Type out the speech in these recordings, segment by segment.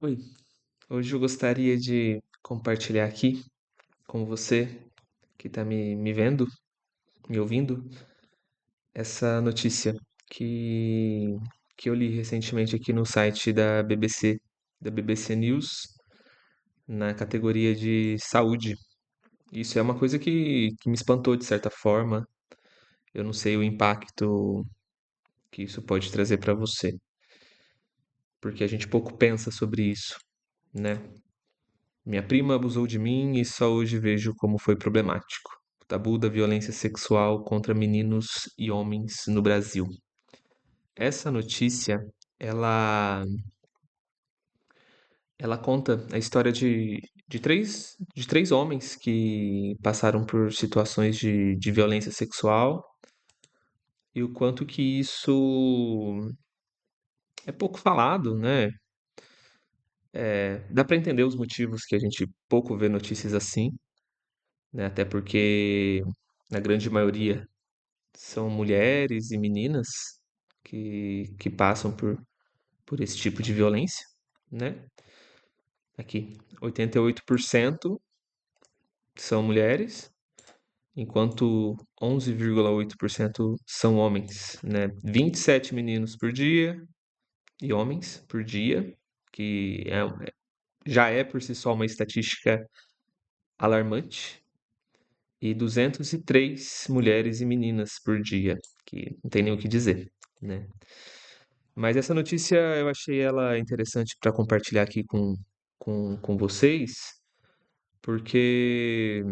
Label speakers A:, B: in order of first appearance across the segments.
A: Oi, hoje eu gostaria de compartilhar aqui com você que está me vendo, me ouvindo, essa notícia que, que eu li recentemente aqui no site da BBC News, na categoria de saúde. Isso é uma coisa que me espantou de certa forma. Eu não sei o impacto que isso pode trazer para você, porque a gente pouco pensa sobre isso, né? Minha prima abusou de mim e só hoje vejo como foi problemático. O tabu da violência sexual contra meninos e homens no Brasil. Essa notícia, ela, ela conta a história de três homens que passaram por situações de violência sexual e o quanto que isso é pouco falado, né? Dá para entender os motivos que a gente pouco vê notícias assim, né? Até porque na grande maioria são mulheres e meninas que passam por esse tipo de violência, né? Aqui, 88% são mulheres, enquanto 11,8% são homens, né? 27 meninos por dia e homens por dia, já é por si só uma estatística alarmante, e 203 mulheres e meninas por dia, que não tem nem o que dizer, né? Mas essa notícia eu achei ela interessante para compartilhar aqui com vocês, porque,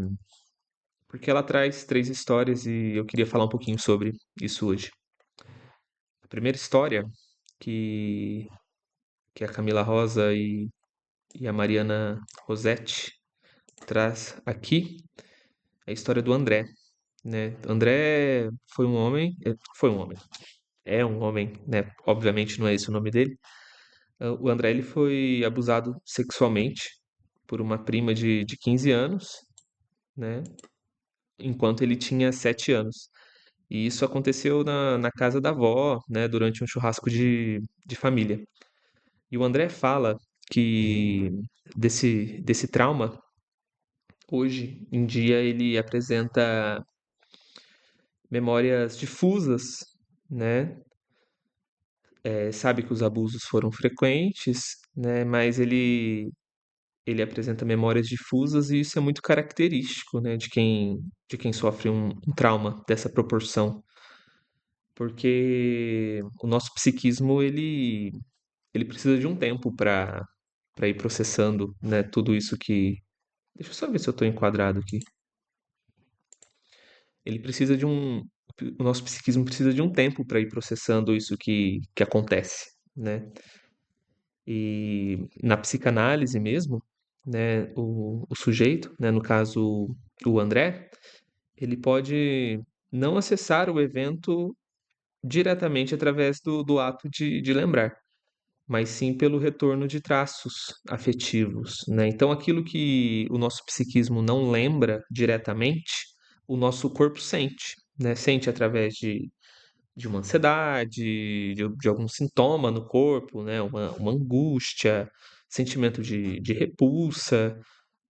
A: porque ela traz três histórias e eu queria falar um pouquinho sobre isso hoje. A primeira história que, que a Camila Rosa e a Mariana Rosetti traz aqui é a história do André, né? André foi um homem, é um homem, né? Obviamente não é esse o nome dele. O André ele foi abusado sexualmente por uma prima de 15 anos, né? Enquanto ele tinha 7 anos. E isso aconteceu na casa da avó, né? Durante um churrasco de família. E o André fala que desse trauma, hoje em dia, ele apresenta memórias difusas, né? Sabe que os abusos foram frequentes, né? Mas ele apresenta memórias difusas e isso é muito característico, né, de quem sofre um trauma dessa proporção, porque o nosso psiquismo ele precisa de um tempo para ir processando, né, tudo isso que. Deixa eu só ver se eu estou enquadrado aqui. Ele precisa de um. O nosso psiquismo precisa de um tempo para ir processando isso que acontece, né? E na psicanálise mesmo, né, o sujeito, né, no caso o André, ele pode não acessar o evento diretamente através do ato de lembrar, mas sim pelo retorno de traços afetivos, né? Então, aquilo que o nosso psiquismo não lembra diretamente, o nosso corpo sente, né? Sente através de uma ansiedade, de algum sintoma no corpo, né? Uma angústia, sentimento de repulsa,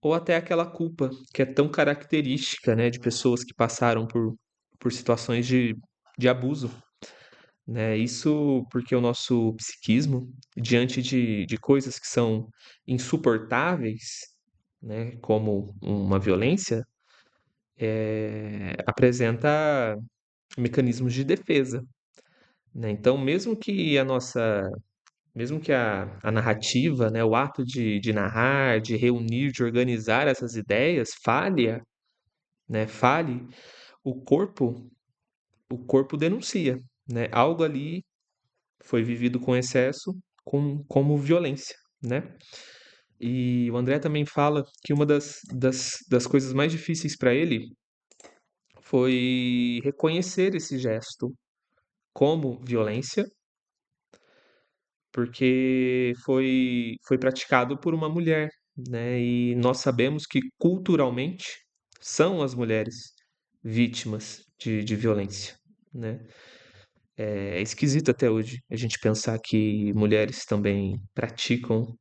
A: ou até aquela culpa que é tão característica, né, de pessoas que passaram por situações de abuso, né? Isso porque o nosso psiquismo, diante de coisas que são insuportáveis, né, como uma violência, apresenta mecanismos de defesa, né? Então, mesmo que a narrativa, né, o ato de narrar, de reunir, de organizar essas ideias fale, o corpo, o corpo denuncia, né? Algo ali foi vivido com excesso, como violência, né? E o André também fala que uma das coisas mais difíceis para ele foi reconhecer esse gesto como violência, porque foi praticado por uma mulher, né? E nós sabemos que culturalmente são as mulheres vítimas de violência, né? É esquisito até hoje a gente pensar que mulheres também praticam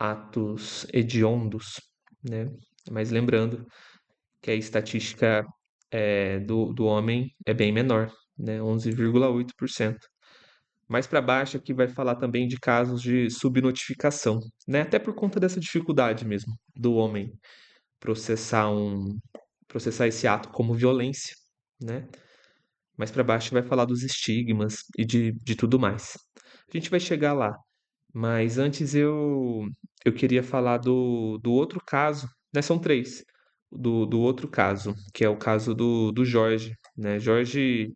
A: atos hediondos, né? Mas lembrando que a estatística do homem é bem menor, né? 11,8%. Mais para baixo aqui vai falar também de casos de subnotificação, né? Até por conta dessa dificuldade mesmo do homem processar processar esse ato como violência, né? Mais para baixo vai falar dos estigmas e de tudo mais. A gente vai chegar lá, mas antes eu queria falar do outro caso, né? São três. Do outro caso, que é o caso do Jorge, né? Jorge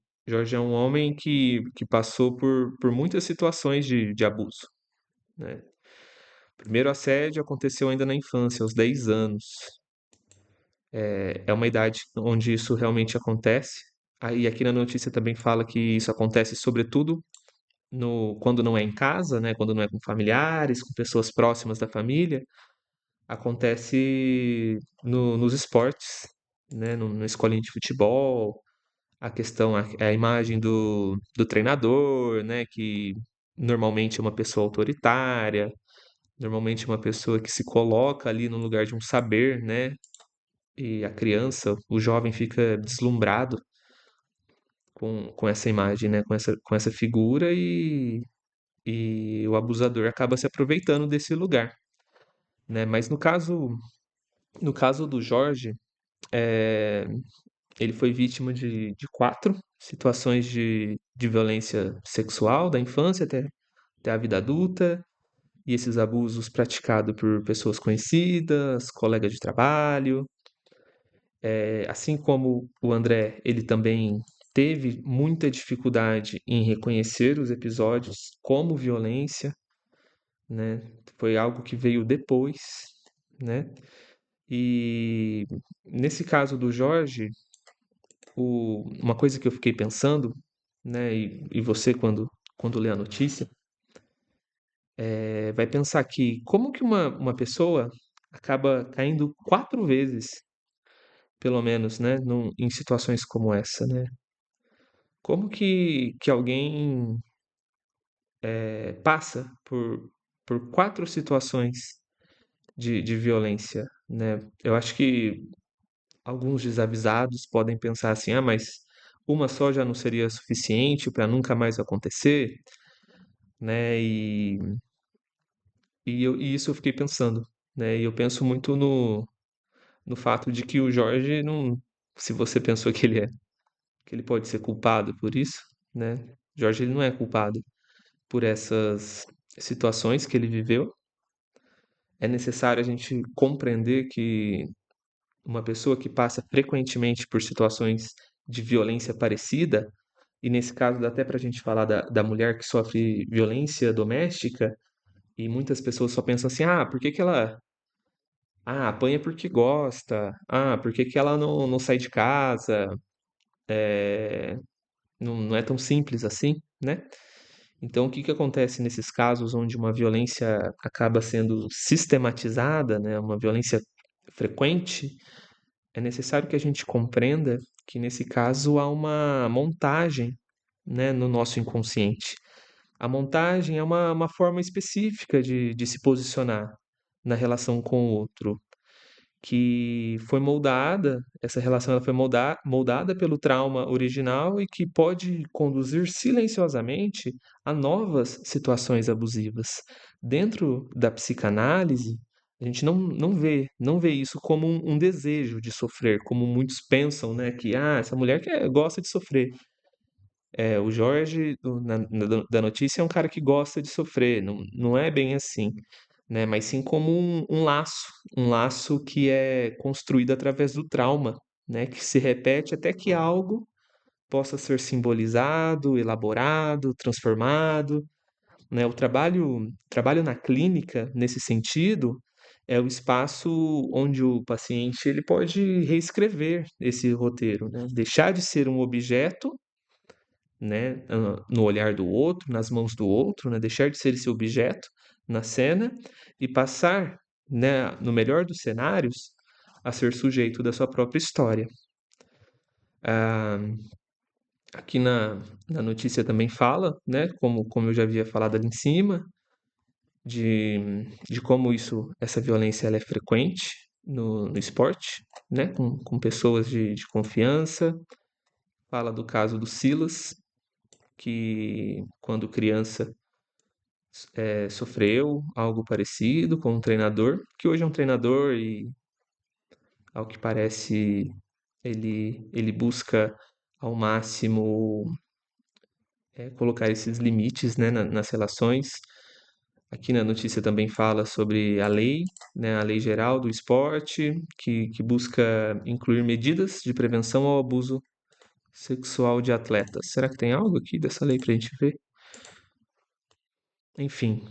A: é um homem que passou por muitas situações de abuso, né? O primeiro assédio aconteceu ainda na infância, aos 10 anos. É uma idade onde isso realmente acontece. Aí aqui na notícia também fala que isso acontece sobretudo no, quando não é em casa, né? Quando não é com familiares, com pessoas próximas da família. Acontece nos esportes, né? Na escolinha de futebol, a questão, a imagem do treinador, né? Que normalmente é uma pessoa autoritária, normalmente é uma pessoa que se coloca ali no lugar de um saber, né? E a criança, o jovem fica deslumbrado com essa imagem, né? Com essa figura e o abusador acaba se aproveitando desse lugar, né? Mas no caso do Jorge, é, ele foi vítima de quatro situações de violência sexual, da infância até a vida adulta, e esses abusos praticados por pessoas conhecidas, colegas de trabalho. Assim como o André, ele também teve muita dificuldade em reconhecer os episódios como violência, né? Foi algo que veio depois, né? E nesse caso do Jorge, uma coisa que eu fiquei pensando, né? E você quando lê a notícia, vai pensar que como que uma pessoa acaba caindo quatro vezes, pelo menos, né? Em situações como essa, né? Como que alguém passa por quatro situações de violência, né? Eu acho que alguns desavisados podem pensar assim, ah, mas uma só já não seria suficiente para nunca mais acontecer, né? E isso eu fiquei pensando, né? E eu penso muito no fato de que o Jorge não, se você pensou que ele pode ser culpado por isso, né? Jorge ele não é culpado por essas situações que ele viveu. É necessário a gente compreender que uma pessoa que passa frequentemente por situações de violência parecida, e nesse caso dá até para a gente falar da mulher que sofre violência doméstica, e muitas pessoas só pensam assim, ah, por que que ela apanha porque gosta, ah, por que que ela não sai de casa, não é tão simples assim, né? Então, o que que acontece nesses casos onde uma violência acaba sendo sistematizada, né, uma violência frequente, é necessário que a gente compreenda que nesse caso há uma montagem, né, no nosso inconsciente. A montagem é uma forma específica de se posicionar na relação com o outro, que foi moldada, essa relação ela foi moldada pelo trauma original e que pode conduzir silenciosamente a novas situações abusivas. Dentro da psicanálise, a gente não vê isso como um desejo de sofrer, como muitos pensam, né, que essa mulher gosta de sofrer. O Jorge da notícia é um cara que gosta de sofrer, não é bem assim, né? Mas sim como um laço que é construído através do trauma, né? Que se repete até que algo possa ser simbolizado, elaborado, transformado, né? Trabalho na clínica, nesse sentido, é o espaço onde o paciente ele pode reescrever esse roteiro, né? Deixar de ser um objeto, né, no olhar do outro, nas mãos do outro, né, deixar de ser esse objeto na cena e passar, né, no melhor dos cenários, a ser sujeito da sua própria história. Ah, aqui na notícia também fala, né, como eu já havia falado ali em cima, de como essa violência ela é frequente no esporte, né? Com pessoas de confiança. Fala do caso do Silas, que quando criança sofreu algo parecido com um treinador, que hoje é um treinador e, ao que parece, ele busca ao máximo colocar esses limites, né, nas relações. Aqui na notícia também fala sobre a lei, né, a lei geral do esporte, que busca incluir medidas de prevenção ao abuso sexual de atletas. Será que tem algo aqui dessa lei para a gente ver? Enfim,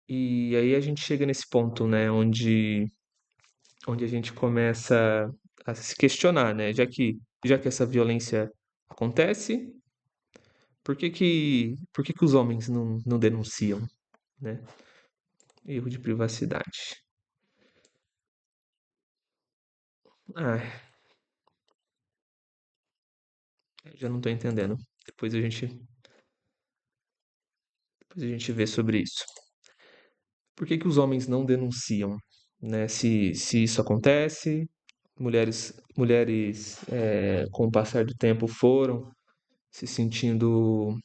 A: e aí a gente chega nesse ponto, né, onde a gente começa a se questionar, né, já que essa violência acontece, por que que os homens não denunciam, né? Erro de privacidade. Ah, já não tô entendendo. Depois a gente, depois a gente vê sobre isso. Por que que os homens não denunciam, né? Se isso acontece, mulheres com o passar do tempo foram se sentindo,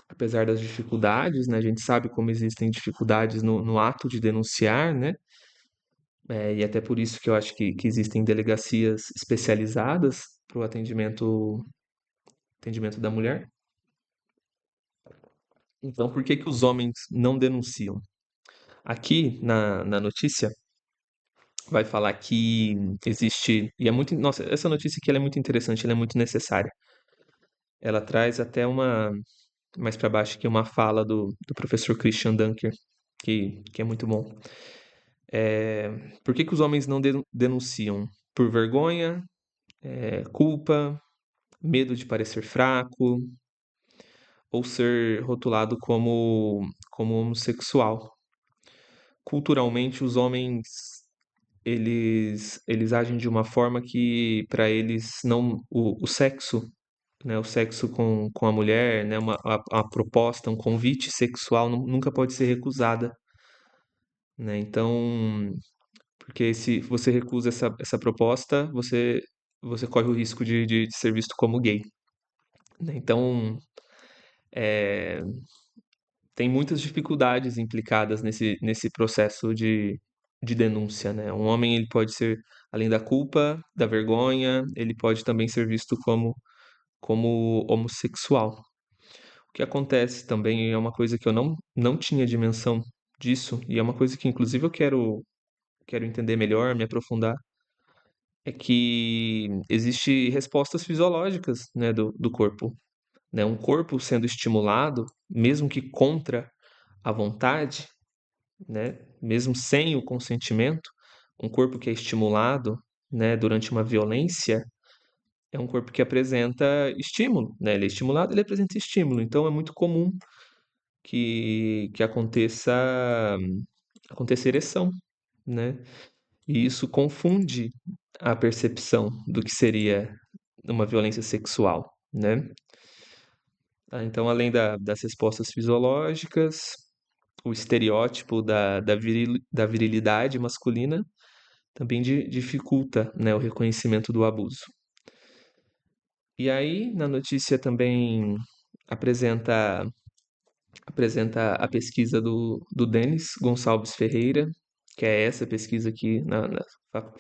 A: apesar das dificuldades, né? A gente sabe como existem dificuldades no ato de denunciar, né? E até por isso que eu acho que existem delegacias especializadas para o atendimento da mulher. Então, por que que os homens não denunciam? Aqui na notícia vai falar que existe, e é muito, nossa, essa notícia aqui ela é muito interessante, ela é muito necessária. Ela traz até mais para baixo aqui, uma fala do professor Christian Dunker, que é muito bom. É, por que que os homens não denunciam? Por vergonha, culpa, medo de parecer fraco ou ser rotulado como homossexual. Culturalmente, os homens eles agem de uma forma que para eles não o sexo, né, o sexo com a mulher, né, a proposta, um convite sexual nunca pode ser recusada, né? Então, porque se você recusa essa proposta, você corre o risco de ser visto como gay, né? Então, é, tem muitas dificuldades implicadas nesse processo de denúncia, né? Um homem, ele pode ser, além da culpa, da vergonha, ele pode também ser visto como homossexual. O que acontece também é uma coisa que eu não tinha dimensão disso, e é uma coisa que, inclusive, eu quero entender melhor, me aprofundar, é que existe respostas fisiológicas, né, do corpo, né? Um corpo sendo estimulado, mesmo que contra a vontade, né, mesmo sem o consentimento, um corpo que é estimulado, né, durante uma violência, é um corpo que apresenta estímulo, né? Ele é estimulado, ele apresenta estímulo. Então é muito comum que aconteça ereção, né? E isso confunde a percepção do que seria uma violência sexual, né? Então, além das respostas fisiológicas, o estereótipo da virilidade masculina também dificulta, né, o reconhecimento do abuso. E aí, na notícia também apresenta, apresenta a pesquisa do Denis Gonçalves Ferreira, que é essa pesquisa aqui na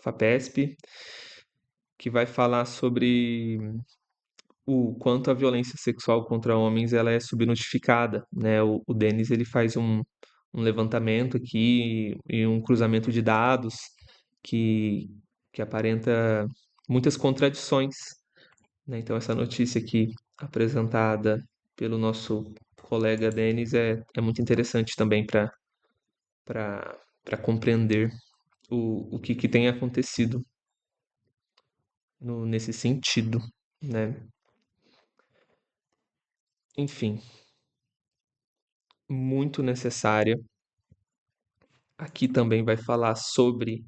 A: FAPESP, que vai falar sobre o quanto a violência sexual contra homens ela é subnotificada, né? O Denis ele faz um levantamento aqui e um cruzamento de dados que, que aparenta muitas contradições, né? Então essa notícia aqui apresentada pelo nosso colega Denis é muito interessante também para compreender o que tem acontecido nesse sentido, né? Enfim, muito necessária. Aqui também vai falar sobre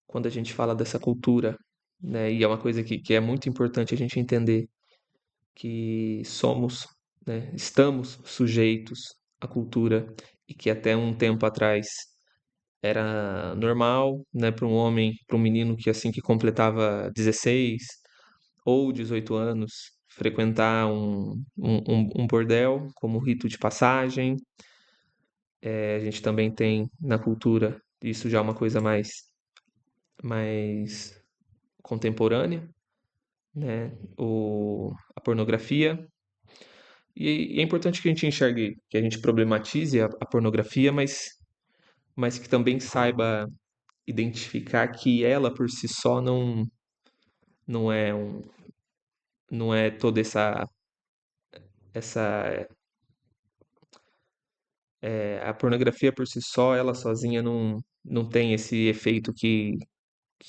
A: quando a gente fala dessa cultura, né? E é uma coisa que é muito importante a gente entender que somos, né? Estamos sujeitos a cultura e que até um tempo atrás era normal, né, para um homem, para um menino que assim que completava 16 ou 18 anos, frequentar um bordel como rito de passagem. A gente também tem na cultura, isso já é uma coisa mais contemporânea, né? A pornografia. E é importante que a gente enxergue, que a gente problematize a pornografia, mas que também saiba identificar que ela por si só não é não é toda essa a pornografia por si só, ela sozinha não tem esse efeito que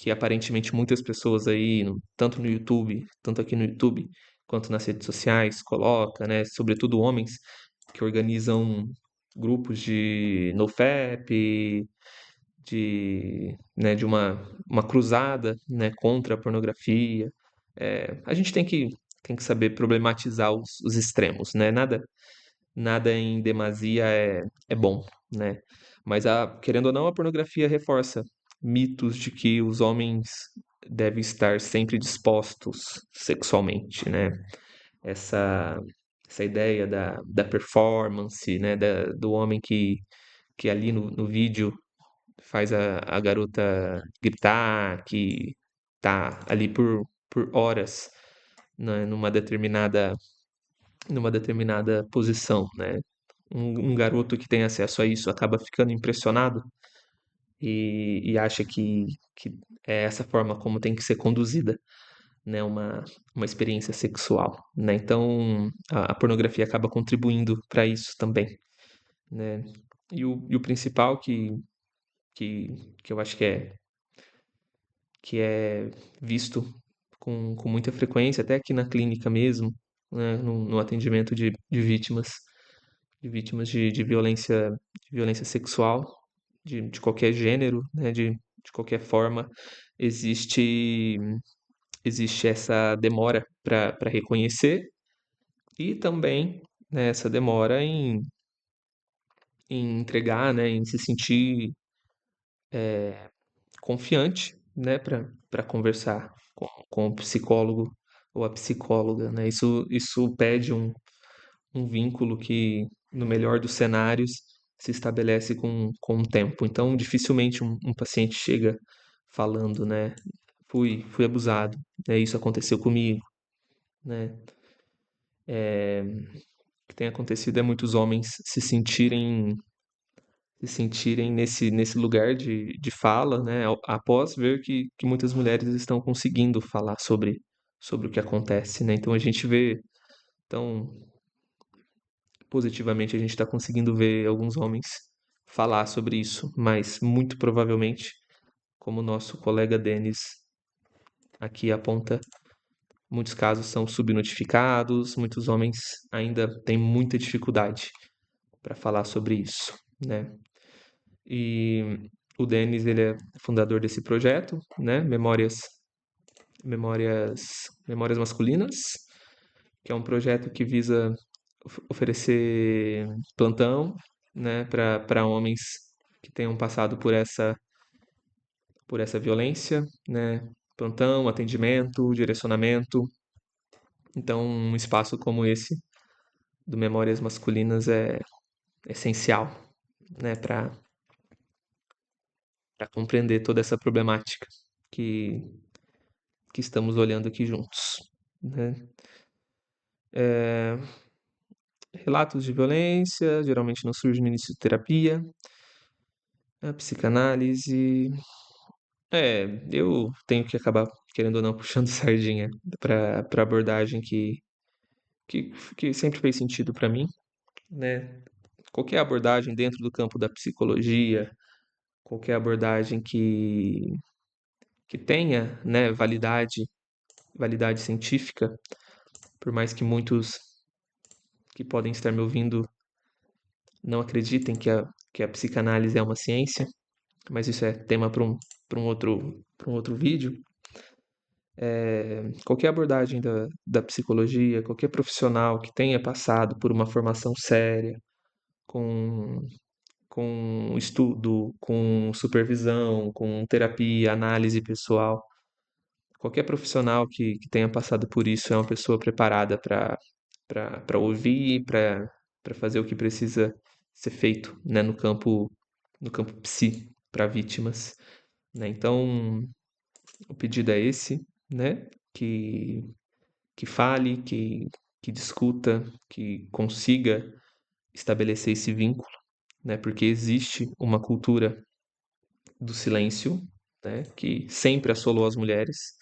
A: aparentemente muitas pessoas aí, tanto no YouTube, tanto aqui no YouTube, quanto nas redes sociais, coloca, né? Sobretudo homens que organizam grupos de NoFap, de uma cruzada, né, contra a pornografia. A gente tem que saber problematizar os extremos, né? Nada em demasia é bom, né? Mas querendo ou não, a pornografia reforça mitos de que os homens devem estar sempre dispostos sexualmente, né? Essa, essa ideia da performance, né? Do homem que ali no vídeo faz a garota gritar, que tá ali por horas, né? Numa determinada posição, né? Um garoto que tem acesso a isso acaba ficando impressionado e acha que é essa forma como tem que ser conduzida, né, uma experiência sexual, né? Então a pornografia acaba contribuindo para isso também, né? E o principal que, que eu acho que é visto com muita frequência, até aqui na clínica mesmo, né, no atendimento de vítimas de violência sexual, de qualquer gênero, né, de qualquer forma, existe, existe essa demora para reconhecer e também, né, essa demora em entregar, né, em se sentir confiante, né, para conversar com o psicólogo ou a psicóloga, né? Isso pede um vínculo que, no melhor dos cenários, se estabelece com o tempo. Então, dificilmente um paciente chega falando, né? Fui abusado, né? Isso aconteceu comigo, né? O que tem acontecido é muitos homens se sentirem nesse lugar de fala, né? Após ver que muitas mulheres estão conseguindo falar sobre o que acontece, né? Então a gente vê, então, positivamente a gente está conseguindo ver alguns homens falar sobre isso, mas muito provavelmente, como o nosso colega Denis aqui aponta, muitos casos são subnotificados, muitos homens ainda têm muita dificuldade para falar sobre isso, né? E o Denis, ele é fundador desse projeto, né? Memórias Masculinas, que é um projeto que visa oferecer plantão, né, para homens que tenham passado por essa violência, né? Plantão, atendimento, direcionamento. Então, um espaço como esse do Memórias Masculinas é essencial, né, para compreender toda essa problemática que, que estamos olhando aqui juntos, né? Relatos de violência geralmente não surgem no início de terapia. A psicanálise. Eu tenho que acabar, querendo ou não, puxando sardinha para abordagem que, que sempre fez sentido para mim, né? Qualquer abordagem dentro do campo da psicologia, qualquer abordagem que tenha, né, validade científica, por mais que muitos que podem estar me ouvindo não acreditem que a psicanálise é uma ciência, mas isso é tema para um outro vídeo. Qualquer abordagem da psicologia, qualquer profissional que tenha passado por uma formação séria, com, com estudo, com supervisão, com terapia, análise pessoal. Qualquer profissional que tenha passado por isso é uma pessoa preparada para ouvir, para fazer o que precisa ser feito, né, no campo psi para vítimas, né? Então, o pedido é esse, né? Que fale, que discuta, que consiga estabelecer esse vínculo, né? Porque existe uma cultura do silêncio, né? Que sempre assolou as mulheres,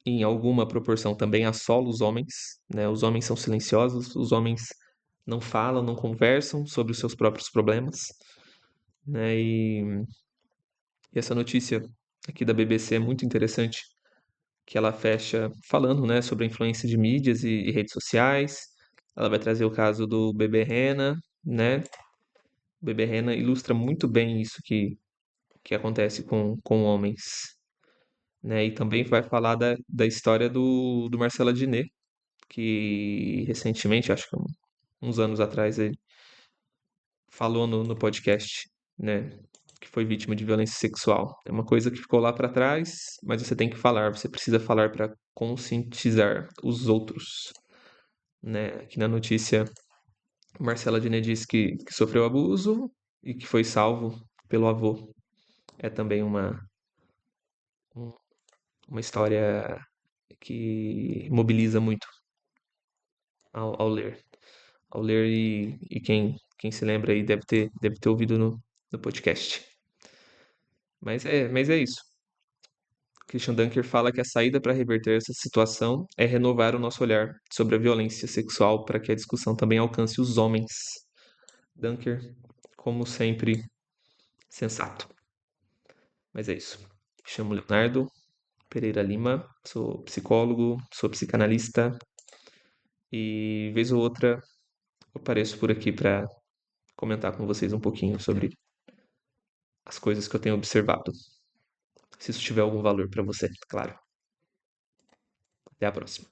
A: em alguma proporção também assola os homens, né? Os homens são silenciosos, os homens não falam, não conversam sobre os seus próprios problemas, né? E essa notícia aqui da BBC é muito interessante, que ela fecha falando, né, sobre a influência de mídias e redes sociais. Ela vai trazer o caso do bebê Rena, né? O bebê Rena ilustra muito bem isso que acontece com homens, né? E também vai falar da história do Marcelo Adnet, que recentemente, acho que uns anos atrás, ele falou no podcast, né? Que foi vítima de violência sexual. É uma coisa que ficou lá para trás, mas você tem que falar, você precisa falar para conscientizar os outros, né? Aqui na notícia, Marcela Diné diz que sofreu abuso e que foi salvo pelo avô. É também um- uma história que mobiliza muito ao ler. Ao ler e quem se lembra aí deve ter ouvido no podcast. Mas é isso. Christian Dunker fala que a saída para reverter essa situação é renovar o nosso olhar sobre a violência sexual para que a discussão também alcance os homens. Dunker, como sempre, sensato. Mas é isso. Me chamo Leonardo Pereira Lima, sou psicólogo, sou psicanalista e vez ou outra eu apareço por aqui para comentar com vocês um pouquinho sobre as coisas que eu tenho observado. Se isso tiver algum valor para você, claro. Até a próxima.